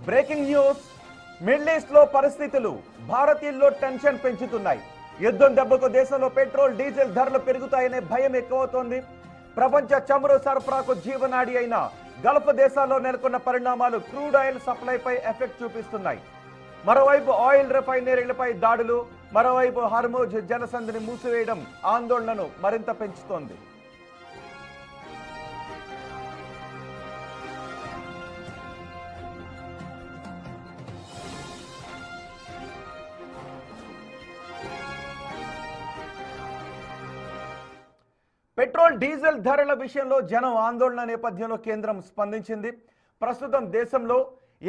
Breaking news. Middle east లో పరిస్థితులు భారతీయుల్లో tension పెంచుతున్నాయి. యుద్ధం దెబ్బకు దేశంలో పెట్రోల్ డీజిల్ ధరలు పెరుగుతాయనే భయం ఎక్కువవుతోంది. ప్రపంచ చమురు సరఫరాకు జీవనాడి అయిన గల్ఫ్ దేశాల్లో నెలకొన్న పరిణామాలు క్రూడ్ ఆయిల్ సప్లైపై ఎఫెక్ట్ చూపిస్తున్నాయి. మరోవైపు ఆయిల్ రిఫైనరీలపై దాడులు, మరోవైపు హర్ముజ్ జలసంధిని మూసివేయడం ఆందోళనను మరింత పెంచుతోంది. పెట్రోల్ డీజిల్ ధరల విషయంలో జనం ఆందోళన నేపథ్యంలో కేంద్రం స్పందించింది. ప్రస్తుతం దేశంలో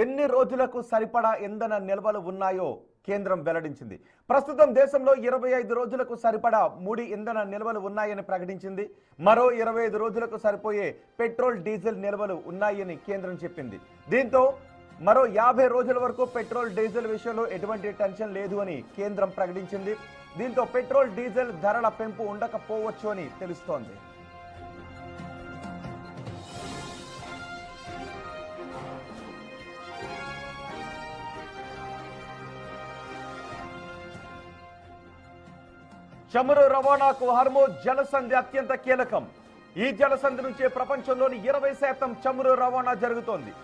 ఎన్ని రోజులకు సరిపడా ఇంధన నిల్వలు ఉన్నాయో కేంద్రం వెల్లడించింది. ప్రస్తుతం దేశంలో 25 రోజులకు సరిపడా ముడి ఇంధన నిల్వలు ఉన్నాయని ప్రకటించింది. మరో 25 రోజులకు సరిపోయే పెట్రోల్ డీజిల్ నిల్వలు ఉన్నాయని కేంద్రం చెప్పింది. దీంతో మరో 50 రోజుల వరకు పెట్రోల్ డీజిల్ విషయంలో ఎటువంటి టెన్షన్ లేదు అని కేంద్రం ప్రకటించింది. దీంతో పెట్రోల్ డీజిల్ ధరల పెంపు ఉండకపోవచ్చు అని తెలుస్తోంది. చమురు రవాణాకు హర్ముజ్ జలసంధి అత్యంత కీలకం. ఈ జలసంధి నుంచే ప్రపంచంలోని 20% చమురు రవాణా జరుగుతోంది.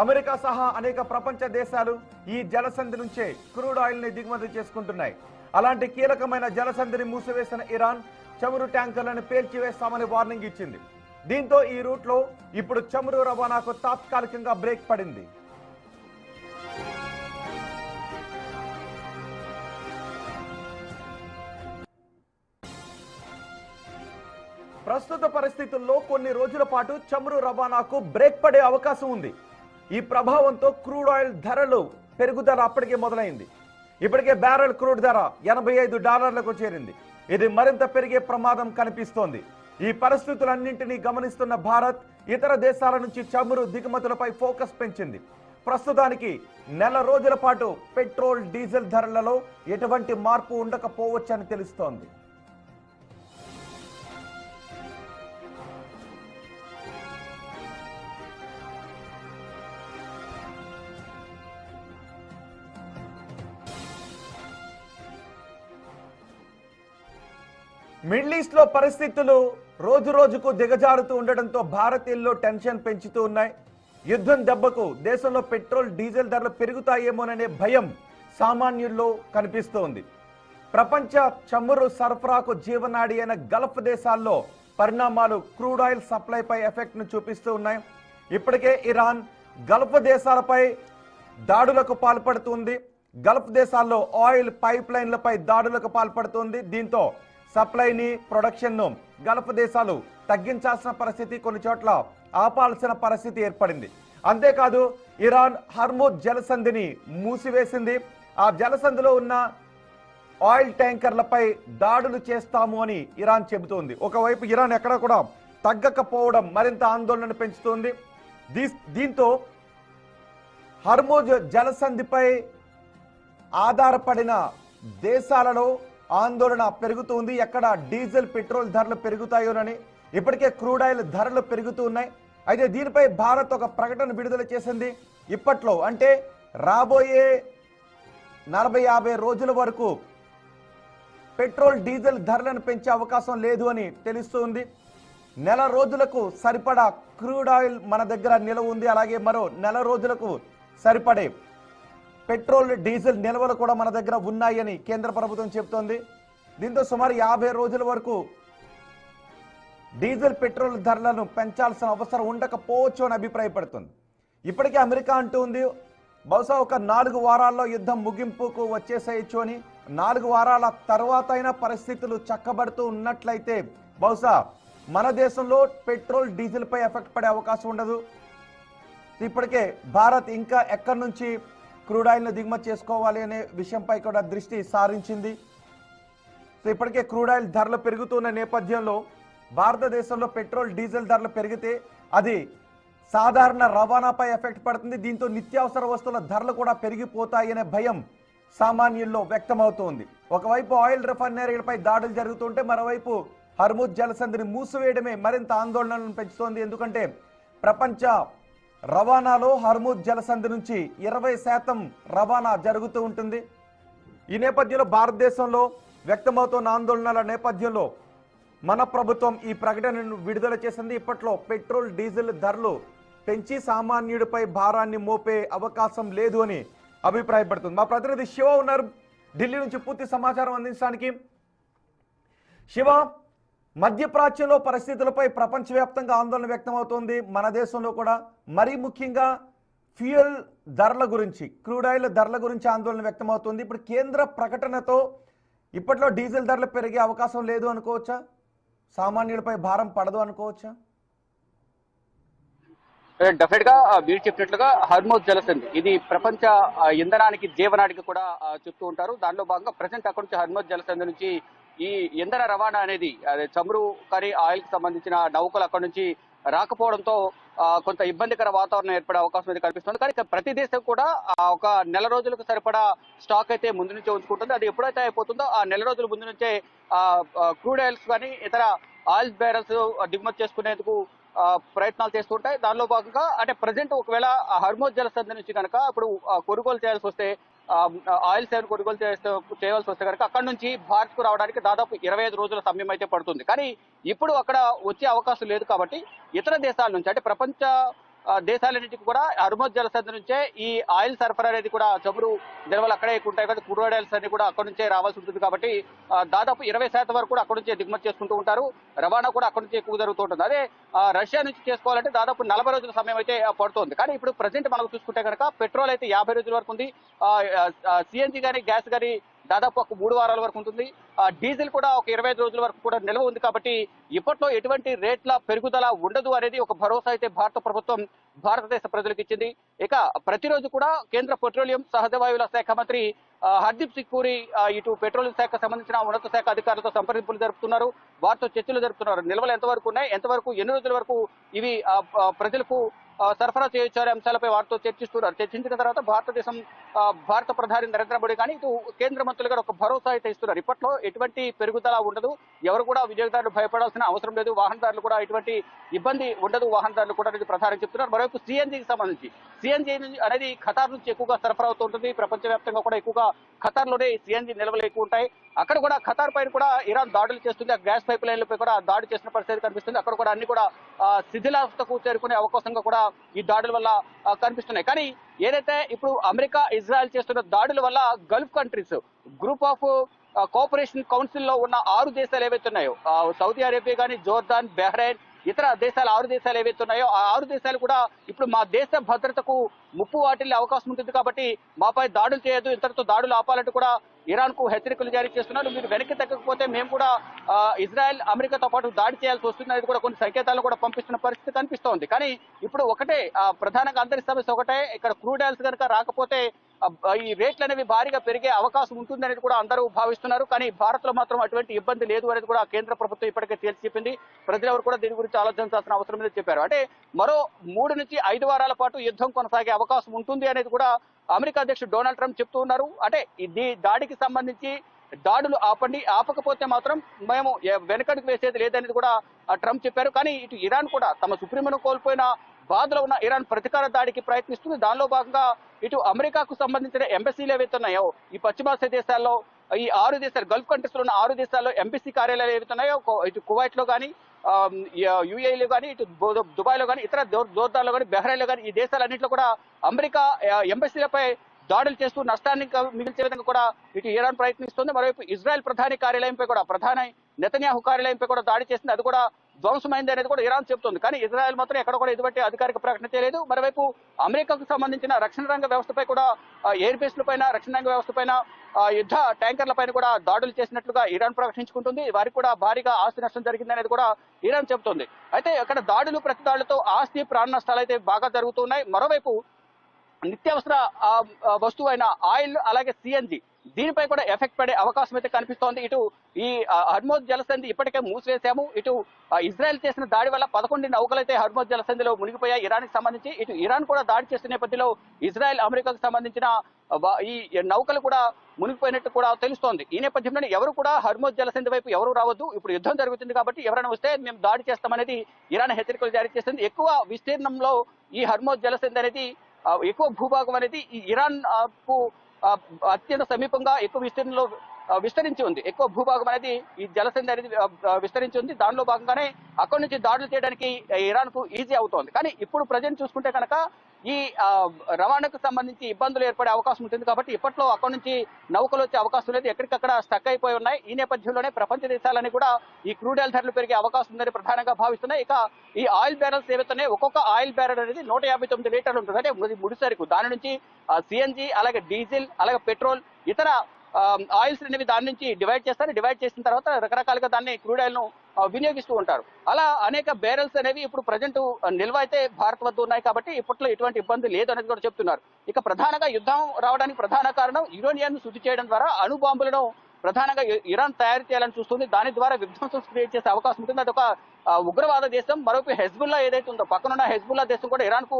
అమెరికా సహా అనేక ప్రపంచ దేశాలు ఈ జలసంధి నుంచే క్రూడ్ ఆయిల్ ని దిగుమతి చేసుకుంటున్నాయి. అలాంటి కీలకమైన జలసంధిని మూసివేసిన ఇరాన్ చమురు ట్యాంకర్లను పేల్చివేస్తామని వార్నింగ్ ఇచ్చింది. దీంతో ఈ రూట్లో ఇప్పుడు చమురు రవాణాకు తాత్కాలికంగా బ్రేక్ పడింది. ప్రస్తుత పరిస్థితుల్లో కొన్ని రోజుల పాటు చమురు రవాణాకు బ్రేక్ పడే అవకాశం ఉంది. ఈ ప్రభావంతో క్రూడ్ ఆయిల్ ధరలు పెరుగుదల అప్పటికే మొదలైంది. ఇప్పటికే బ్యారెల్ క్రూడ్ ధర $85లకు చేరింది. ఇది మరింత పెరిగే ప్రమాదం కనిపిస్తోంది. ఈ పరిస్థితులన్నింటినీ గమనిస్తున్న భారత్ ఇతర దేశాల నుంచి చమురు దిగుమతులపై ఫోకస్ పెంచింది. ప్రస్తుతానికి నెల రోజుల పాటు పెట్రోల్ డీజిల్ ధరలలో ఎటువంటి మార్పు ఉండకపోవచ్చని తెలుస్తోంది. మిడిల్ ఈస్ట్ లో పరిస్థితులు రోజు రోజుకు దిగజారుతూ ఉండడంతో భారతీయుల్లో టెన్షన్ పెంచుతూ ఉన్నాయి. యుద్ధం దెబ్బకు దేశంలో పెట్రోల్ డీజిల్ ధరలు పెరుగుతాయేమోననే భయం సామాన్యుల్లో కనిపిస్తోంది. ప్రపంచ చమురు సరఫరాకు జీవనాడి అయిన గల్ఫ్ దేశాల్లో పరిణామాలు క్రూడ్ ఆయిల్ సప్లైపై ఎఫెక్ట్ ను చూపిస్తూ ఉన్నాయి. ఇప్పటికే ఇరాన్ గల్ఫ్ దేశాలపై దాడులకు పాల్పడుతుంది. గల్ఫ్ దేశాల్లో ఆయిల్ పైప్ లైన్లపై దాడులకు పాల్పడుతుంది. దీంతో సప్లైని ప్రొడక్షన్ను గల్ఫ్ దేశాలు తగ్గించాల్సిన పరిస్థితి, కొన్ని చోట్ల ఆపాల్సిన పరిస్థితి ఏర్పడింది. అంతేకాదు ఇరాన్ హర్ముజ్ జలసంధిని మూసివేసింది. ఆ జలసంధిలో ఉన్న ఆయిల్ ట్యాంకర్లపై దాడులు చేస్తాము అని ఇరాన్ చెబుతోంది. ఒకవైపు ఇరాన్ ఎక్కడ కూడా తగ్గకపోవడం మరింత ఆందోళన పెంచుతోంది. దీంతో హర్ముజ్ జలసంధిపై ఆధారపడిన దేశాలలో ఆందోళన పెరుగుతుంది. ఎక్కడ డీజిల్ పెట్రోల్ ధరలు పెరుగుతాయోనని. ఇప్పటికే క్రూడ్ ఆయిల్ ధరలు పెరుగుతూ ఉన్నాయి. అయితే దీనిపై భారత్ ఒక ప్రకటన విడుదల చేసింది. ఇప్పట్లో అంటే రాబోయే 40-50 రోజుల వరకు పెట్రోల్ డీజిల్ ధరలను పెంచే అవకాశం లేదు అని తెలుస్తుంది. నెల రోజులకు సరిపడా క్రూడ్ ఆయిల్ మన దగ్గర నిలవ ఉంది. అలాగే మరో నెల రోజులకు సరిపడే పెట్రోల్ డీజిల్ నిల్వలు కూడా మన దగ్గర ఉన్నాయని కేంద్ర ప్రభుత్వం చెబుతోంది. దీంతో సుమారు 50 రోజుల వరకు డీజిల్ పెట్రోల్ ధరలను పెంచాల్సిన అవసరం ఉండకపోవచ్చు అని అభిప్రాయపడుతుంది. ఇప్పటికే అమెరికా అంటుంది బహుశా ఒక 4 వారాల్లో యుద్ధం ముగింపుకు వచ్చేసేయచ్చు అని. 4 వారాల తర్వాత అయినా పరిస్థితులు చక్కబడుతూ ఉన్నట్లయితే బహుశా మన దేశంలో పెట్రోల్ డీజిల్ పై ఎఫెక్ట్ పడే అవకాశం ఉండదు. ఇప్పటికే భారత్ ఇంకా ఎక్కడి నుంచి క్రూడ్ ఆయిల్ను దిగుమతి చేసుకోవాలి అనే విషయంపై కూడా దృష్టి సారించింది. సో ఇప్పటికే క్రూడ్ ఆయిల్ ధరలు పెరుగుతున్న నేపథ్యంలో భారతదేశంలో పెట్రోల్ డీజిల్ ధరలు పెరిగితే అది సాధారణ రవాణాపై ఎఫెక్ట్ పడుతుంది. దీంతో నిత్యావసర వస్తువుల ధరలు కూడా పెరిగిపోతాయనే భయం సామాన్యుల్లో వ్యక్తమవుతోంది. ఒకవైపు ఆయిల్ రిఫైనరీలపై దాడులు జరుగుతుంటే మరోవైపు హర్ముజ్ జలసంధిని మూసివేయడమే మరింత ఆందోళనలను పెంచుతోంది. ఎందుకంటే ప్రపంచ రవాణాలో హర్ముద్ జలసంధి నుంచి 20% రవాణా జరుగుతూ ఉంటుంది. ఈ నేపథ్యంలో భారతదేశంలో వ్యక్తమవుతున్న ఆందోళనల నేపథ్యంలో మన ప్రభుత్వం ఈ ప్రకటనను విడుదల చేసింది. ఇప్పట్లో పెట్రోల్ డీజిల్ ధరలు పెంచి సామాన్యుడిపై భారాన్ని మోపే అవకాశం లేదు అని అభిప్రాయపడుతుంది. మా ప్రతినిధి శివ ఉన్నారు ఢిల్లీ నుంచి పూర్తి సమాచారం అందించడానికి. శివ, మధ్యప్రాచ్యంలో పరిస్థితులపై ప్రపంచవ్యాప్తంగా ఆందోళన వ్యక్తమవుతోంది. మన దేశంలో కూడా మరీ ముఖ్యంగా ఫ్యూయల్ ధరల గురించి, క్రూడ్ ఆయిల్ ధరల గురించి ఆందోళన వ్యక్తమవుతుంది. ఇప్పుడు కేంద్ర ప్రకటనతో ఇప్పట్లో డీజిల్ ధరలు పెరిగే అవకాశం లేదు అనుకోవచ్చా? సామాన్యుడిపై భారం పడదు అనుకోవచ్చా? డెఫినెట్ గా మీరు చెప్పినట్లుగా హర్ముద్ జలసంధి ఇది ప్రపంచ ఇంధనానికి జీవనానికి కూడా చెప్తూ ఉంటారు. దానిలో భాగంగా ప్రజెంట్ అక్కడి నుంచి హర్ముద్ జలసంధి నుంచి ఈ ఇంధన రవాణా అనేది చమురు కానీ ఆయిల్ కి సంబంధించిన నౌకలు అక్కడి నుంచి రాకపోవడంతో కొంత ఇబ్బందికర వాతావరణం ఏర్పడే అవకాశం అయితే కనిపిస్తుంది. కానీ ప్రతి దేశం కూడా ఒక నెల రోజులకు సరిపడా స్టాక్ అయితే ముందు నుంచే ఉంచుకుంటుంది. అది ఎప్పుడైతే అయిపోతుందో ఆ నెల రోజుల ముందు నుంచే క్రూడ్ ఆయిల్స్ కానీ ఇతర ఆయిల్ బ్యారల్స్ దిగుమతి చేసుకునేందుకు ప్రయత్నాలు చేస్తుంటాయి. దానిలో భాగంగా అంటే ప్రజెంట్ ఒకవేళ హర్ముద్ జలసంధి నుంచి కనుక ఇప్పుడు కొనుగోలు చేయాల్సి వస్తే ఆయిల్ సేవను కొనుగోలు చేయవలసి వస్తే కనుక అక్కడ నుంచి భారత్ కు రావడానికి దాదాపు 25 రోజుల సమయం అయితే పడుతుంది. కానీ ఇప్పుడు అక్కడ వచ్చే అవకాశం లేదు కాబట్టి ఇతర దేశాల నుంచి అంటే ప్రపంచ దేశాలన్నింటికి కూడా హర్ముద్ జలసంధి నుంచే ఈ ఆయిల్ సరఫరా అనేది కూడా చమురు నిల్వలు అక్కడే ఎక్కువ ఉంటాయి కదా, క్రూడ్ ఆయిల్స్ అన్ని కూడా అక్కడి నుంచే రావాల్సి ఉంటుంది. కాబట్టి దాదాపు 20% వరకు కూడా అక్కడి నుంచే దిగుమతి చేసుకుంటూ ఉంటారు. రవాణా కూడా అక్కడి నుంచి ఎక్కువ జరుగుతూ ఉంటుంది. అదే రష్యా నుంచి చేసుకోవాలంటే దాదాపు 40 రోజుల సమయం అయితే పడుతుంది. కానీ ఇప్పుడు ప్రజెంట్ మనం చూసుకుంటే కనుక పెట్రోల్ అయితే 50 రోజుల వరకు ఉంది. సిఎన్జి కానీ గ్యాస్ కానీ దాదాపు ఒక 3 వారాల వరకు ఉంటుంది. డీజిల్ కూడా ఒక 25 రోజుల వరకు కూడా నిల్వ ఉంది. కాబట్టి ఇప్పట్లో ఎటువంటి రేట్ల పెరుగుదల ఉండదు అనేది ఒక భరోసా అయితే భారత ప్రభుత్వం భారతదేశ ప్రజలకు ఇచ్చింది. ఇక ప్రతిరోజు కూడా కేంద్ర పెట్రోలియం సహజ వాయువుల శాఖ మంత్రి హర్దీప్ సింగ్ పూరి ఇటు పెట్రోలియం శాఖ సంబంధించిన ఉన్నత శాఖ అధికారులతో సంప్రదింపులు జరుపుతున్నారు, వారితో చర్చలు జరుపుతున్నారు. నిల్వలు ఎంతవరకు ఉన్నాయి, ఎంతవరకు ఎన్ని రోజుల వరకు ఇవి ప్రజలకు సరఫరా చేయొచ్చు అనే అంశాలపై వారితో చర్చిస్తున్నారు. చర్చించిన తర్వాత భారత ప్రధాని నరేంద్ర మోడీ కానీ ఇటు కేంద్ర మంత్రులు గారు ఒక భరోసా అయితే ఇస్తున్నారు. ఇప్పట్లో ఎటువంటి పెరుగుదల ఉండదు, ఎవరు కూడా వినియోగదారులు భయపడాల్సిన అవసరం లేదు, వాహనదారులు కూడా ఎటువంటి ఇబ్బంది ఉండదు, వాహనదారులు కూడా అనేది ప్రధాని చెప్తున్నారు. మరోవైపు సిఎన్జికి సంబంధించి సిఎన్జి అనేది ఖతార్ నుంచి ఎక్కువగా సరఫరా అవుతుంటుంది. ప్రపంచవ్యాప్తంగా కూడా ఎక్కువగా ఖతార్లోనే సిఎన్జి నిల్వలు ఎక్కువ ఉంటాయి. అక్కడ కూడా ఖతార్ పైన కూడా ఇరాన్ దాడులు చేస్తుంది. ఆ గ్యాస్ పైప్ లైన్లపై కూడా దాడి చేసిన పరిస్థితి కనిపిస్తుంది. అక్కడ కూడా అన్ని కూడా శిథిలావస్థకు చేరుకునే అవకాశంగా కూడా ఈ దాడుల వల్ల కనిపిస్తున్నాయి. కానీ ఏదైతే ఇప్పుడు అమెరికా ఇజ్రాయెల్ చేస్తున్న దాడుల వల్ల Gulf countries group of cooperation council లో ఉన్న 6 దేశాలు ఏవైతే ఉన్నాయో సౌదీ అరేబియా కానీ, జోర్దాన్, బహ్రెయిన్, ఇతర దేశాలు 6 దేశాలు ఏవైతే ఉన్నాయో ఆ 6 దేశాలు కూడా ఇప్పుడు మా దేశ భద్రతకు ముప్పు వాటిల్లే అవకాశం ఉంటుంది కాబట్టి మాపై దాడులు చేయొద్దు, ఇంతటితో దాడులు ఆపాలంటూ కూడా ఇరాన్ కు హెచ్చరికలు జారీ చేస్తున్నారు. మీరు వెనక్కి తగ్గకపోతే మేము కూడా ఇజ్రాయెల్ అమెరికాతో పాటు దాడి చేయాల్సి వస్తుంది అనేది కూడా కొన్ని సంకేతాలను కూడా పంపిస్తున్న పరిస్థితి కనిపిస్తోంది. కానీ ఇప్పుడు ఒకటే ప్రధానంగా అందరి సమస్య ఒకటే, ఇక్కడ క్రూడ్ ఆయిల్స్ కనుక రాకపోతే ఈ రేట్లు అనేవి భారీగా పెరిగే అవకాశం ఉంటుంది అనేది కూడా అందరూ భావిస్తున్నారు. కానీ భారత్ లో మాత్రం అటువంటి ఇబ్బంది లేదు అనేది కూడా కేంద్ర ప్రభుత్వం ఇప్పటికే తేల్చి చెప్పింది. ప్రజలెవరు కూడా దీని గురించి ఆలోచించాల్సిన అవసరం లేదని చెప్పారు. అంటే మరో 3 నుంచి 5 వారాల పాటు యుద్ధం కొనసాగే అవకాశం ఉంటుంది అనేది కూడా అమెరికా అధ్యక్షుడు డొనాల్డ్ ట్రంప్ చెప్తూ ఉన్నారు. అంటే ఈ దాడికి సంబంధించి దాడులు ఆపండి, ఆపకపోతే మాత్రం మేము వెనకడుగు వేసేది లేదనేది కూడా ట్రంప్ చెప్పారు. కానీ ఇటు ఇరాన్ కూడా తమ సుప్రీంను కోల్పోయిన బాధలో ఉన్న ఇరాన్ ప్రతీకార దాడికి ప్రయత్నిస్తుంది. దానిలో భాగంగా ఇటు అమెరికాకు సంబంధించిన ఎంబసీలు ఏవైతే ఉన్నాయో ఈ పశ్చిమాసియా దేశాల్లో ఈ 6 దేశాలు గల్ఫ్ కంట్రీస్ లో ఉన్న 6 దేశాల్లో ఎంబసీ కార్యాలయాలు ఏవైతే ఉన్నాయో ఇటు కువైట్ లో కానీ, యుఏఈలో కానీ, ఇటు దుబాయ్ లో కానీ, ఇతర జోర్దాన్ లో కానీ, బహ్రెయిన్ లో కానీ ఈ దేశాలన్నింటిలో కూడా అమెరికా ఎంబసీలపై దాడులు చేస్తూ నష్టాన్ని మిగిల్చే విధంగా కూడా ఇటు ఇరాన్ ప్రయత్నిస్తుంది. మరోవైపు ఇజ్రాయెల్ ప్రధాని కార్యాలయంపై కూడా ప్రధాని నెతన్యాహు కార్యాలయంపై కూడా దాడి చేసింది. అది కూడా ధ్వంసమైంది అనేది కూడా ఇరాన్ చెబుతోంది. కానీ ఇజ్రాయెల్ మాత్రం ఎక్కడ కూడా ఎటువంటి అధికారిక ప్రకటన చేయలేదు. మరోవైపు అమెరికాకు సంబంధించిన రక్షణ రంగ వ్యవస్థపై కూడా ఎయిర్ బేస్ల పైన, రక్షణ రంగ వ్యవస్థ పైన, యుద్ధ ట్యాంకర్ల పైన కూడా దాడులు చేసినట్లుగా ఇరాన్ ప్రకటించుకుంటుంది. వారికి కూడా భారీగా ఆస్తి నష్టం జరిగింది అనేది కూడా ఇరాన్ చెబుతోంది. అయితే అక్కడ దాడులు ప్రతి దాడులతో ఆస్తి ప్రాణ నష్టాలు అయితే బాగా జరుగుతున్నాయి. మరోవైపు నిత్యావసర వస్తువు అయిన ఆయిల్ అలాగే సిఎన్జి దీనిపై కూడా ఎఫెక్ట్ పడే అవకాశం అయితే కనిపిస్తోంది. ఇటు ఈ హర్మోజ్ జలసంధి ఇప్పటికే మూసివేశాము. ఇటు ఇజ్రాయెల్ చేసిన దాడి వల్ల 11 నౌకలైతే హర్మోజ్ జలసంధిలో మునిగిపోయాయి ఇరాన్కి సంబంధించి. ఇటు ఇరాన్ కూడా దాడి చేస్తున్న నేపథ్యంలో ఇజ్రాయెల్ అమెరికాకు సంబంధించిన ఈ నౌకలు కూడా మునిగిపోయినట్టు కూడా తెలుస్తోంది. ఈ నేపథ్యంలో ఎవరు కూడా హర్మోజ్ జలసంధి వైపు ఎవరు రావద్దు, ఇప్పుడు యుద్ధం జరుగుతుంది కాబట్టి ఎవరైనా వస్తే మేము దాడి చేస్తామనేది ఇరాన్ హెచ్చరికలు జారీ చేస్తుంది. ఎక్కువ విస్తీర్ణంలో ఈ హర్మోజ్ జలసంధి అనేది ఎక్కువ భూభాగం అనేది ఈ ఇరాన్ కు అత్యంత సమీపంగా ఎక్కువ విస్తీర్ణంలో విస్తరించి ఉంది. ఎక్కువ భూభాగం అనేది ఈ జలసంధి అనేది విస్తరించి ఉంది. దానిలో భాగంగానే అక్కడి నుంచి దాడులు చేయడానికి ఇరాన్ కు ఈజీ అవుతోంది. కానీ ఇప్పుడు ప్రజెంట్ చూసుకుంటే కనుక ఈ రవాణాకు సంబంధించి ఇబ్బందులు ఏర్పడే అవకాశం ఉంటుంది కాబట్టి ఇప్పట్లో అక్కడి నుంచి నౌకలు వచ్చే అవకాశం లేదు, ఎక్కడికక్కడ స్టక్ అయిపోయి ఉన్నాయి. ఈ నేపథ్యంలోనే ప్రపంచ దేశాలని కూడా ఈ క్రూడ్ ఆయిల్ ధరలు పెరిగే అవకాశం ఉందని ప్రధానంగా భావిస్తున్నాయి. ఇక ఈ ఆయిల్ బ్యారెల్స్ ఏవైతున్నాయి, ఒక్కొక్క ఆయిల్ బ్యారెల్ అనేది 159 లీటర్లు ఉంటుంది. అంటే ముడి సరుకు దాని నుంచి సిఎన్జి, అలాగే డీజిల్, అలాగే పెట్రోల్, ఇతర ఆయిల్స్ అనేవి దాని నుంచి డివైడ్ చేస్తారు. డివైడ్ చేసిన తర్వాత రకరకాలుగా దాన్ని క్రూడ్ ఆయిల్ ను వినియోగిస్తూ ఉంటారు. అలా అనేక బ్యారెల్స్ అనేవి ఇప్పుడు ప్రజెంట్ నిల్వ అయితే భారత్ వద్ద ఉన్నాయి కాబట్టి ఇప్పట్లో ఎటువంటి ఇబ్బంది లేదు అనేది కూడా చెప్తున్నారు. ఇక ప్రధానంగా యుద్ధం రావడానికి ప్రధాన కారణం యురేనియాన్ని శుద్ధి చేయడం ద్వారా అణు బాంబులను ప్రధానంగా ఇరాన్ తయారు చేయాలని చూస్తుంది. దాని ద్వారా విధ్వంసం క్రియేట్ చేసే అవకాశం ఉంటుంది. అదొక ఉగ్రవాద దేశం. మరొక హెజ్బుల్లా ఏదైతే ఉందో పక్కనున్న హెజ్బుల్లా దేశం కూడా ఇరాన్ కు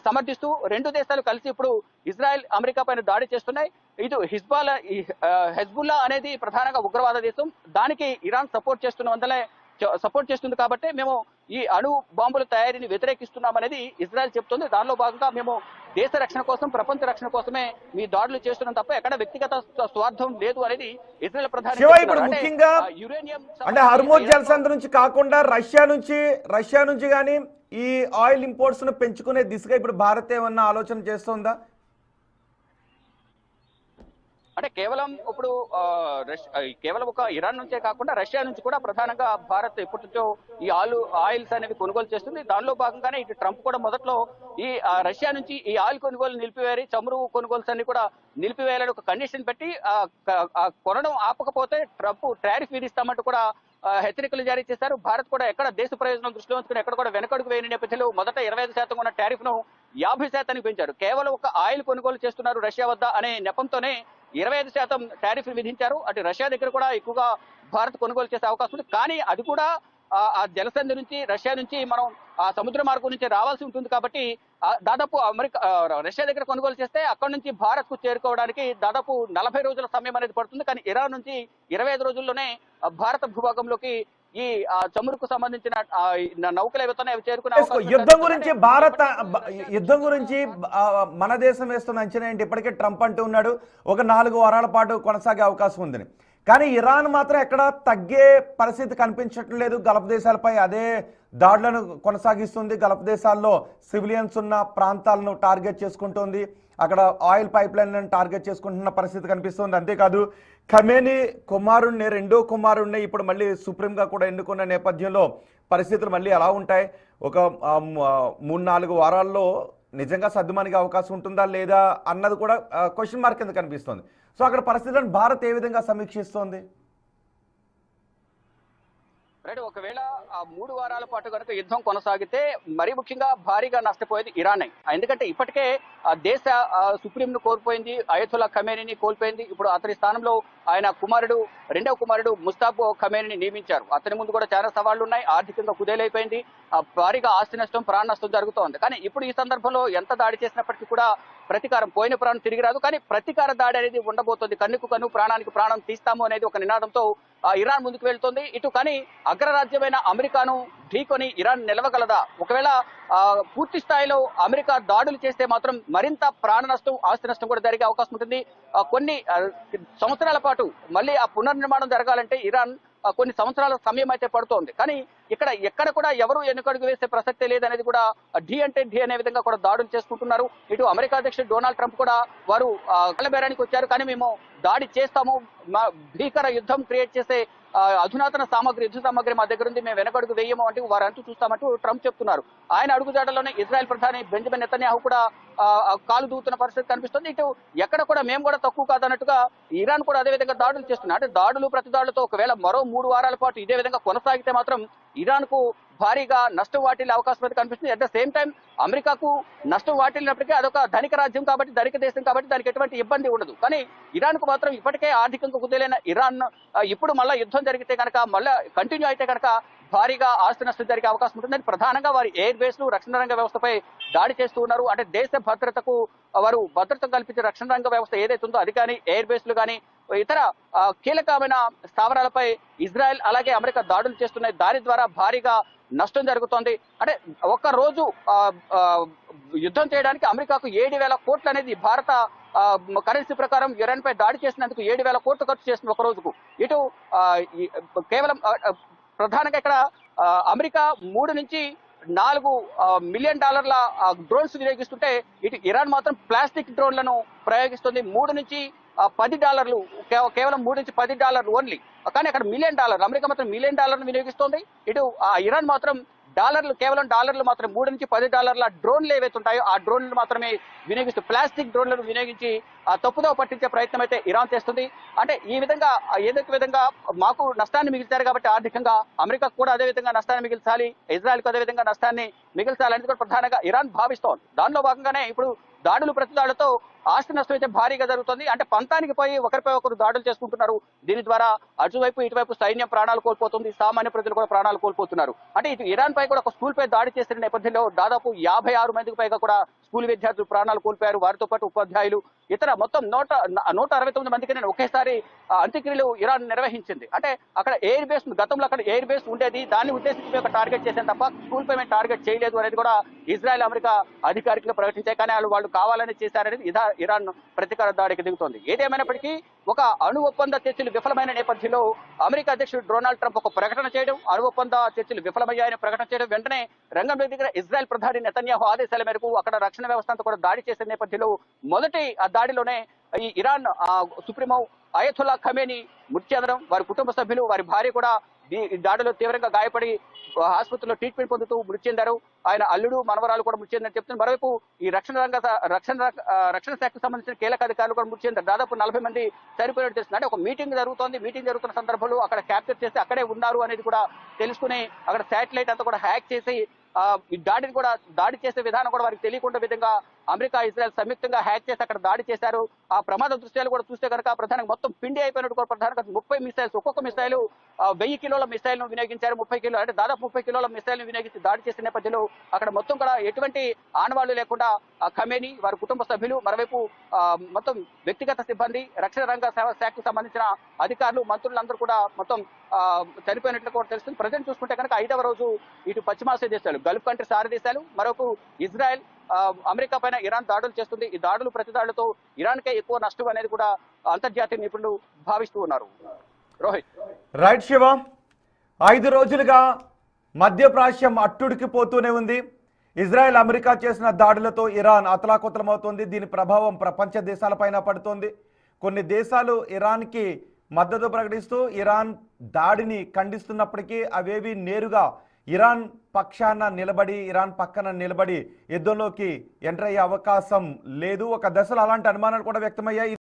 సమర్థిస్తూ రెండు దేశాలు కలిసి ఇప్పుడు ఇజ్రాయెల్ అమెరికా పైన దాడి చేస్తున్నాయి. ఇటు హెజ్బుల్లా అనేది ప్రధానంగా ఉగ్రవాద దేశం. దానికి ఇరాన్ సపోర్ట్ చేస్తుంది కాబట్టి మేము ఈ అణు బాంబుల తయారీని వ్యతిరేకిస్తున్నామనేది ఇజ్రాయెల్ చెప్తుంది. దానిలో భాగంగా మేము దేశ రక్షణ కోసం, ప్రపంచ రక్షణ కోసమే మీ దాడులు చేస్తున్నాం తప్ప ఎక్కడ వ్యక్తిగత స్వార్థం లేదు అనేది ఇజ్రాయెల్ ప్రధాని. ఇప్పుడు ముఖ్యంగా యురేనియం అంటే హర్మోజ్ జలసంధి నుంచి కాకుండా రష్యా నుంచి కానీ ఈ ఆయిల్ ఇంపోర్ట్స్ ను పెంచుకునే దిశగా ఇప్పుడు భారత్ ఏమన్నా ఆలోచన చేస్తుందా? అంటే కేవలం ఇప్పుడు కేవలం ఒక ఇరాన్ నుంచే కాకుండా రష్యా నుంచి కూడా ప్రధానంగా భారత్ ఎప్పటి నుంచో ఈ ఆయిల్స్ అనేవి కొనుగోలు చేస్తుంది. దానిలో భాగంగానే ఇటు ట్రంప్ కూడా మొదట్లో ఈ రష్యా నుంచి ఈ ఆయిల్ కొనుగోలు నిలిపివేయాలి, చమురు కొనుగోలు అన్ని కూడా నిలిపివేయాలని ఒక కండిషన్ పెట్టి కొనడం ఆపకపోతే ట్రంప్ టారిఫ్ విధిస్తామంటూ కూడా హెచ్చరికలు జారీ చేశారు. భారత్ కూడా ఎక్కడ దేశ ప్రయోజనం దృష్టిలో ఉంచుకుని ఎక్కడ కూడా వెనకడుగు వేయని నేపథ్యంలో మొదట 25% ఉన్న టారిఫ్ ను 50% పెంచారు. కేవలం ఒక ఆయిల్ కొనుగోలు చేస్తున్నారు రష్యా వద్ద అనే నెపంతోనే 25% టారిఫ్ విధించారు. అటు రష్యా దగ్గర కూడా ఎక్కువగా భారత్ కొనుగోలు చేసే అవకాశం ఉంది. కానీ అది కూడా ఆ జలసంధి నుంచి రష్యా నుంచి మనం ఆ సముద్ర మార్గం నుంచి రావాల్సి ఉంటుంది కాబట్టి దాదాపు రష్యా దగ్గర కొనుగోలు చేస్తే అక్కడి నుంచి భారత్ కు చేరుకోవడానికి దాదాపు 40 రోజుల సమయం అనేది పడుతుంది. కానీ ఇరాన్ నుంచి 25 రోజుల్లోనే భారత భూభాగంలోకి ఈ చమురుకు సంబంధించిన నౌకలు ఏవైతే అవి చేరుకునే యుద్ధం గురించి మన దేశం వేస్తున్న అంచనా ఏంటి? ఇప్పటికే ట్రంప్ అంటూ ఉన్నాడు ఒక 4 వారాల పాటు కొనసాగే అవకాశం ఉందని. కానీ ఇరాన్ మాత్రం ఎక్కడ తగ్గే పరిస్థితి కనిపించట్లేదు లేదు. గల్ఫ్ దేశాలపై అదే దాడులను కొనసాగిస్తుంది. గల్ఫ్ దేశాల్లో సివిలియన్స్ ఉన్న ప్రాంతాలను టార్గెట్ చేసుకుంటుంది. అక్కడ ఆయిల్ పైప్ లైన్లను టార్గెట్ చేసుకుంటున్న పరిస్థితి కనిపిస్తుంది. అంతేకాదు ఖమేనీ రెండో కుమారుణ్ణి ఇప్పుడు మళ్ళీ సుప్రీంగా కూడా ఎన్నుకున్న నేపథ్యంలో పరిస్థితులు మళ్ళీ ఎలా ఉంటాయి? ఒక 3-4 వారాల్లో నిజంగా సర్దుమణిగే అవకాశం ఉంటుందా లేదా అన్నది కూడా క్వశ్చన్ మార్క్ కింద కనిపిస్తుంది. సో అక్కడ పరిస్థితులను భారత్ ఏ విధంగా సమీక్షిస్తోంది? ఒకవేళ ఆ 3 వారాల పాటు కనుక యుద్ధం కొనసాగితే మరీ ముఖ్యంగా భారీగా నష్టపోయేది ఇరానే. ఎందుకంటే ఇప్పటికే దేశ సుప్రీంను కోల్పోయింది, అయతుల్లా ఖమేనీని కోల్పోయింది. ఇప్పుడు అతని స్థానంలో ఆయన రెండవ కుమారుడు ముస్తాఫా ఖమేనీని నియమించారు. అతని ముందు కూడా చాలా సవాళ్లు ఉన్నాయి. ఆర్థికంగా కుదేలైపోయింది, భారీగా ఆస్తి నష్టం, ప్రాణ నష్టం జరుగుతోంది. కానీ ఇప్పుడు ఈ సందర్భంలో ఎంత దాడి చేసినప్పటికీ కూడా ప్రతీకారం, పోయిన ప్రాణం తిరిగి రాదు. కానీ ప్రతీకార దాడి అనేది ఉండబోతోంది. కన్నుకు కన్ను, ప్రాణానికి ప్రాణం తీస్తాము అనేది ఒక నినాదంతో ఇరాన్ ముందుకు వెళ్తోంది. ఇటు కానీ అగ్రరాజ్యమైన అమెరికాను ఢీకొని ఇరాన్ నిలవగలదా? ఒకవేళ పూర్తి స్థాయిలో అమెరికా దాడులు చేస్తే మాత్రం మరింత ప్రాణ నష్టం, ఆస్తి నష్టం కూడా జరిగే అవకాశం ఉంటుంది. కొన్ని సంవత్సరాల పాటు మళ్ళీ ఆ పునర్నిర్మాణం జరగాలంటే ఇరాన్ కొన్ని సంవత్సరాల సమయం అయితే పడుతోంది. కానీ ఎక్కడ కూడా ఎవరు వెనుకడుగు వేసే ప్రసక్తే లేదనేది కూడా ఢీ అంటే ఢీ అనే విధంగా కూడా దాడులు చేసుకుంటున్నారు. ఇటు అమెరికా అధ్యక్షుడు డొనాల్డ్ ట్రంప్ కూడా వారు కలబేరానికి వచ్చారు. కానీ మేము దాడి చేస్తాము, భీకర యుద్ధం క్రియేట్ చేసే అధునాతన యుద్ధ సామాగ్రి మా దగ్గర ఉంది, మేము వెనకడుగు వేయము అంటే వారంటూ చూస్తామంటూ ట్రంప్ చెప్తున్నారు. ఆయన అడుగుజాడల్లోనే ఇజ్రాయెల్ ప్రధాని బెంజమిన్ నెతన్యాహు కూడా కాలు దూతున్న పరిస్థితి కనిపిస్తుంది. ఇటు ఎక్కడ కూడా మేము కూడా తక్కువ కాదన్నట్టుగా ఇరాన్ కూడా అదే విధంగా దాడులు చేస్తున్నారు. అంటే దాడులు ప్రతి దాడులతో ఒకవేళ మరో 3 వారాల పాటు ఇదే విధంగా కొనసాగితే మాత్రం ఇరాన్ కు భారీగా నష్టం వాటిల్లే అవకాశం అయితే కనిపిస్తుంది. అట్ ద సేమ్ టైం అమెరికాకు నష్టం వాటిల్లినప్పటికీ అదొక ధనిక రాజ్యం కాబట్టి, ధనిక దేశం కాబట్టి దానికి ఎటువంటి ఇబ్బంది ఉండదు. కానీ ఇరాన్ కు మాత్రం ఇప్పటికే ఆర్థికంగా కుదేలైన ఇరాన్ ఇప్పుడు మళ్ళీ యుద్ధం జరిగితే కనుక, మళ్ళీ కంటిన్యూ అయితే కనుక భారీగా ఆస్తి నష్టం జరిగే అవకాశం ఉంటుందని ప్రధానంగా వారి ఎయిర్ బేస్లు, రక్షణ రంగ వ్యవస్థపై దాడి చేస్తూ ఉన్నారు. అంటే దేశ భద్రతకు వారు భద్రత కల్పించే రక్షణ రంగ వ్యవస్థ ఏదైతే ఉందో అది కానీ, ఎయిర్ బేస్లు కానీ, ఇతర కీలకమైన స్థావరాలపై ఇజ్రాయెల్ అలాగే అమెరికా దాడులు చేస్తున్నాయి. దాని ద్వారా భారీగా నష్టం జరుగుతోంది. అంటే ఒక్క రోజు యుద్ధం చేయడానికి అమెరికాకు 7,000 కోట్లు అనేది భారత కరెన్సీ ప్రకారం ఇరాన్ పై దాడి చేసినందుకు 7,000 కోట్లు ఖర్చు చేస్తుంది ఒక రోజుకు. ఇటు కేవలం ప్రధానంగా ఇక్కడ అమెరికా 3 నుంచి 4 మిలియన్ డాలర్ల డ్రోన్స్ వినియోగిస్తుంటే, ఇటు ఇరాన్ మాత్రం ప్లాస్టిక్ డ్రోన్లను ప్రయోగిస్తుంది. 3 నుంచి 10 డాలర్లు, కేవలం 3 నుంచి 10 డాలర్లు ఓన్లీ. కానీ అక్కడ మిలియన్ డాలర్, అమెరికా మాత్రం మిలియన్ డాలర్లు వినియోగిస్తోంది. ఇటు ఇరాన్ మాత్రం డాలర్లు, కేవలం డాలర్లు మాత్రం 3 నుంచి 10 డాలర్ల డ్రోన్లు ఏవైతే ఉంటాయో ఆ డ్రోన్లు మాత్రమే వినియోగిస్తూ, ప్లాస్టిక్ డ్రోన్లను వినియోగించి తప్పుదోవ పట్టించే ప్రయత్నం అయితే ఇరాన్ చేస్తుంది. అంటే ఈ విధంగా ఏదైతే విధంగా మాకు నష్టాన్ని మిగిల్చారు కాబట్టి ఆర్థికంగా అమెరికాకు కూడా అదే విధంగా నష్టాన్ని మిగిల్చాలి, ఇజ్రాయెల్కు అదే విధంగా నష్టాన్ని మిగిల్చాలి అనేది కూడా ప్రధానంగా ఇరాన్ భావిస్తోంది. దానిలో భాగంగానే ఇప్పుడు దాడులు ప్రతిదాడులతో ఆస్తి నష్టం అయితే భారీగా జరుగుతుంది. అంటే పంతానికి పోయి ఒకరిపై ఒకరు దాడులు చేసుకుంటున్నారు. దీని ద్వారా అటువైపు ఇటువైపు సైన్యం ప్రాణాలు కోల్పోతుంది, సామాన్య ప్రజలు కూడా ప్రాణాలు కోల్పోతున్నారు. అంటే ఇటు ఇరాన్ పై కూడా ఒక స్కూల్ పై దాడి చేసిన నేపథ్యంలో దాదాపు 56 మందికి పైగా కూడా స్కూల్ విద్యార్థులు ప్రాణాలు కోల్పోయారు. వారితో పాటు ఉపాధ్యాయులు, ఇతర మొత్తం 169 మందికి నేను ఒకేసారి అంత్యక్రియలు ఇరాన్ నిర్వహించింది. అంటే అక్కడ ఎయిర్ బేస్, గతంలో అక్కడ ఎయిర్ బేస్ ఉండేది, దాన్ని ఉద్దేశించి ఒక టార్గెట్ చేశాను తప్ప స్కూల్ పై మేము టార్గెట్ చేయలేదు అనేది కూడా ఇజ్రాయెల్, అమెరికా అధికారికంగా ప్రకటించాయి. కానీ వాళ్ళు కావాలని చేశారనేది ఇరాన్ ప్రతీకార దాడికి దిగుతోంది. ఏదేమైనప్పటికీ ఒక అణు ఒప్పంద చర్చలు విఫలమైన నేపథ్యంలో అమెరికా అధ్యక్షుడు డొనాల్డ్ ట్రంప్ ఒక ప్రకటన చేయడం, అణు ఒప్పంద చర్చలు విఫలమయ్యాయని ప్రకటన చేయడం, వెంటనే రంగంలో దిగిన ఇజ్రాయెల్ ప్రధాని నెతన్యాహు ఆదేశాల మేరకు అక్కడ రక్షణ వ్యవస్థ అంతా కూడా దాడి చేసిన నేపథ్యంలో మొదటి ఆ దాడిలోనే ఈ ఇరాన్ సుప్రీమో అయతుల్లా ఖమేనీ మృతి చెందడం, వారి కుటుంబ సభ్యులు, వారి భార్య కూడా ఈ దాడిలో తీవ్రంగా గాయపడి ఆసుపత్రిలో ట్రీట్మెంట్ పొందుతూ మృతి చెందారు. ఆయన అల్లుడు, మనవరాలు కూడా మృతి చెందని చెప్తున్నారు. మరోవైపు ఈ రక్షణ శాఖకు సంబంధించిన కీలక అధికారులు కూడా మృతి చెందారు. దాదాపు 40 మంది చనిపోయినట్టు తెలుస్తుంది. అంటే ఒక మీటింగ్ జరుగుతోంది, మీటింగ్ జరుగుతున్న సందర్భంలో అక్కడ క్యాప్చర్ చేసి అక్కడే ఉన్నారు అనేది కూడా తెలుసుకుని అక్కడ శాటిలైట్ అంతా కూడా హ్యాక్ చేసి ఈ దాడి చేసే విధానం కూడా వారికి తెలియకుండా విధంగా అమెరికా, ఇజ్రాయెల్ సంయుక్తంగా హ్యాక్ చేసి అక్కడ దాడి చేశారు. ఆ ప్రమాద దృశ్యాలు కూడా చూస్తే కనుక ప్రధానంగా మొత్తం పిండి అయిపోయినట్టు కూడా ప్రధానంగా 30 మిసైల్స్, ఒక్కొక్క మిసైల్ 1000 కిలోల మిసైల్ ను వినియోగించారు. 30 కిలో అంటే దాదాపు 30 కిలోల మిసైల్ ను వినియోగించి దాడి చేసిన నేపథ్యంలో అక్కడ మొత్తం కూడా ఎటువంటి ఆనవాళ్లు లేకుండా ఖమేనీ, వారి కుటుంబ సభ్యులు, మరోవైపు మొత్తం వ్యక్తిగత సిబ్బంది, రక్షణ రంగ శాఖకు సంబంధించిన అధికారులు, మంత్రులందరూ కూడా మొత్తం చనిపోయినట్లు కూడా తెలుస్తుంది. ప్రజెంట్ చూసుకుంటే కనుక 5వ రోజు ఇటు పశ్చిమాసియా దేశాలు, గల్ఫ్ కంట్రీస్ 6 దేశాలు, మరొక ఇజ్రాయెల్, అమెరికా పైన ఇరాన్ దాడులు చేస్తుంది. ఈ దాడులు ప్రతిదాడులతో ఇరాన్కే ఎక్కువ నష్టం అనేది కూడా అంతర్జాతీయ నిపుణులు భావిస్తూ ఉన్నారు. రోహిత్. రైట్ శివ, 5 రోజులుగా మధ్యప్రాచ్యం అట్టుడికిపోతూనే ఉంది. ఇజ్రాయెల్, అమెరికా చేసిన దాడులతో ఇరాన్ అతలాకుతలమవుతోంది. దీని ప్రభావం ప్రపంచ దేశాలపైన పడుతోంది. కొన్ని దేశాలు ఇరాన్కి మద్దతు ప్రకటిస్తూ ఇరాన్ దాడిని ఖండిస్తున్నప్పటికీ అవేవి నేరుగా ఇరాన్ పక్షాన నిలబడి, ఇరాన్ పక్కన నిలబడి యుద్ధంలోకి ఎంటర్ అయ్యే అవకాశం లేదు. ఒక దశలో అలాంటి అనుమానాలు కూడా వ్యక్తమయ్యాయి.